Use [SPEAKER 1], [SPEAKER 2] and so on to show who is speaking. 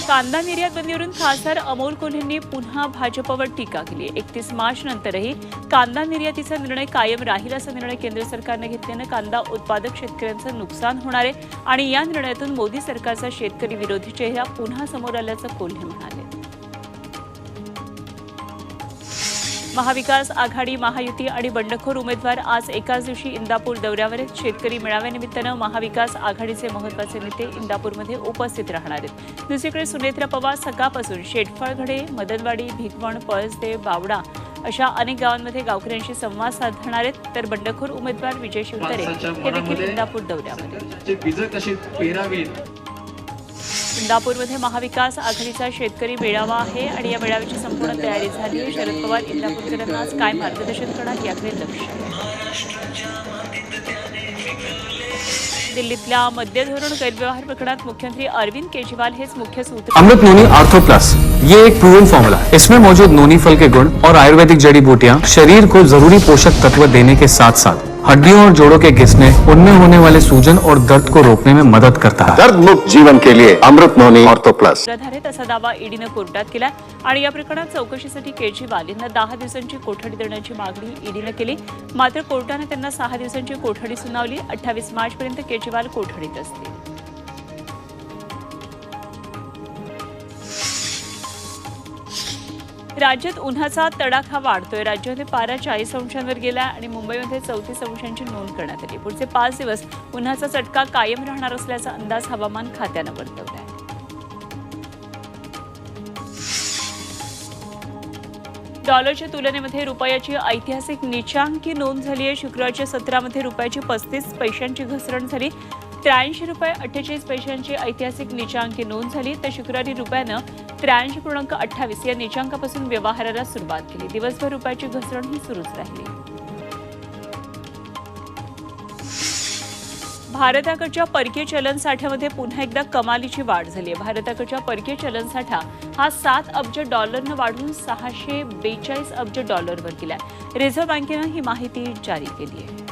[SPEAKER 1] कांदा निर्यात बंदीवरून खासदार अमोल कोल्हेंनी पुन्हा भाजपवर टीका केली. 31 मार्च नंतरही कांदा निर्यातीचा निर्णय कायम राहील असा निर्णय केंद्र सरकारने घेतल्यानं कांदा उत्पादक शेतकऱ्यांचं नुकसान होणार आहे आणि या निर्णयातून मोदी सरकारचा शेतकरी विरोधी चेहरा पुन्हा समोर आल्याचं कोल्हे म्हणाले. महाविकास आघाडी, महायुती आणि बंडखोर उमेदवार आज एकाच दिवशी इंदापूर दौऱ्यावर आहेत. शेतकरी मेळाव्यानिमित्तानं महाविकास आघाडीचे महत्त्वाचे नेते इंदापूरमध्ये उपस्थित राहणार आहेत. दुसरीकडे सुनेत्रा पवार सकाळपासून शेटफळघडे, मदनवाडी, भिगवण, पळसदे, बावडा अशा अनेक गावांमध्ये गावकऱ्यांशी संवाद साधणार आहेत. तर बंडखोर उमेदवार विजय शिवतारे हे देखील इंदापूर दौऱ्यावर. इंदापूरमध्ये महाविकास आघाडीचा शेतकरी मेळावा आहे आणि या मेळाव्याची संपूर्ण तयारी झाली आहे. शरद पवार इंदापूरकरांना आज काय मार्गदर्शन करणार याकडे लक्ष आहे. दिल्लीतल्या मद्य धोरण गैरव्यवहार प्रकरणात मुख्यमंत्री अरविंद केजरीवाल हेच मुख्य सूत्रधार.
[SPEAKER 2] अमृत नोनी आर्थो प्लस ये एक प्रूवन फॉर्मूला है. इसमें मौजूद नोनी फल के गुण और आयुर्वेदिक जड़ी बूटियां शरीर को जरूरी पोषक तत्व देने के साथ साथ हड्डियों और जोड़ों के घिसने, उनमें होने वाले सूजन और दर्द को रोकने में मदद करता है.
[SPEAKER 3] दर्द मुक्त जीवन के लिए अमृत नोनी ऑर्थो प्लस.
[SPEAKER 1] असा दावा ईडीनं कोर्टात केला आणि या प्रकरणात चौकशीसाठी केजरीवाल यांना 10 दिवसांची कोठडी देण्याची मागणी ईडीनं केली. मात्र कोर्टाने त्यांना 6 दिवसांची कोठडी सुनावली. 28 मार्चपर्यंत केजरीवाल कोठडीत असतील. राज्यात उन्हाचा तडाखा वाढतोय. राज्यामध्ये पारा 40 अंशांवर गेला आणि मुंबईमध्ये 34 अंशांची नोंद करण्यात आली. पुढचे 5 दिवस उन्हाचा चटका कायम राहणार असल्याचा अंदाज हवामान खात्यानं वर्तवला आहे. डॉलरच्या तुलनेमध्ये रुपयाची ऐतिहासिक नीचांकी नोंद झाली आहे. शुक्रवारच्या सत्रामध्ये रुपयाची 35 पैशांची घसरण झाली. 83 रुपये 48 पैशांची ऐतिहासिक नीचांकी नोंद झाली. तर शुक्रवारी रुपयानं 83.28 या नीचांकापासून व्यवहाराला सुरुवात केली. दिवसभर रुपयाची घसरण ही सुरूच राहिली. भारताकडच्या परकीय चलन साठ्यामध्ये पुन्हा एकदा कमालीची वाढ झाली आहे. भारताकडच्या परकीय चलन साठा हा 7 अब्ज डॉलरनं वाढून 642 अब्ज डॉलरवर गेला. रिझर्व्ह बँकेनं ही माहिती जारी केली आहे.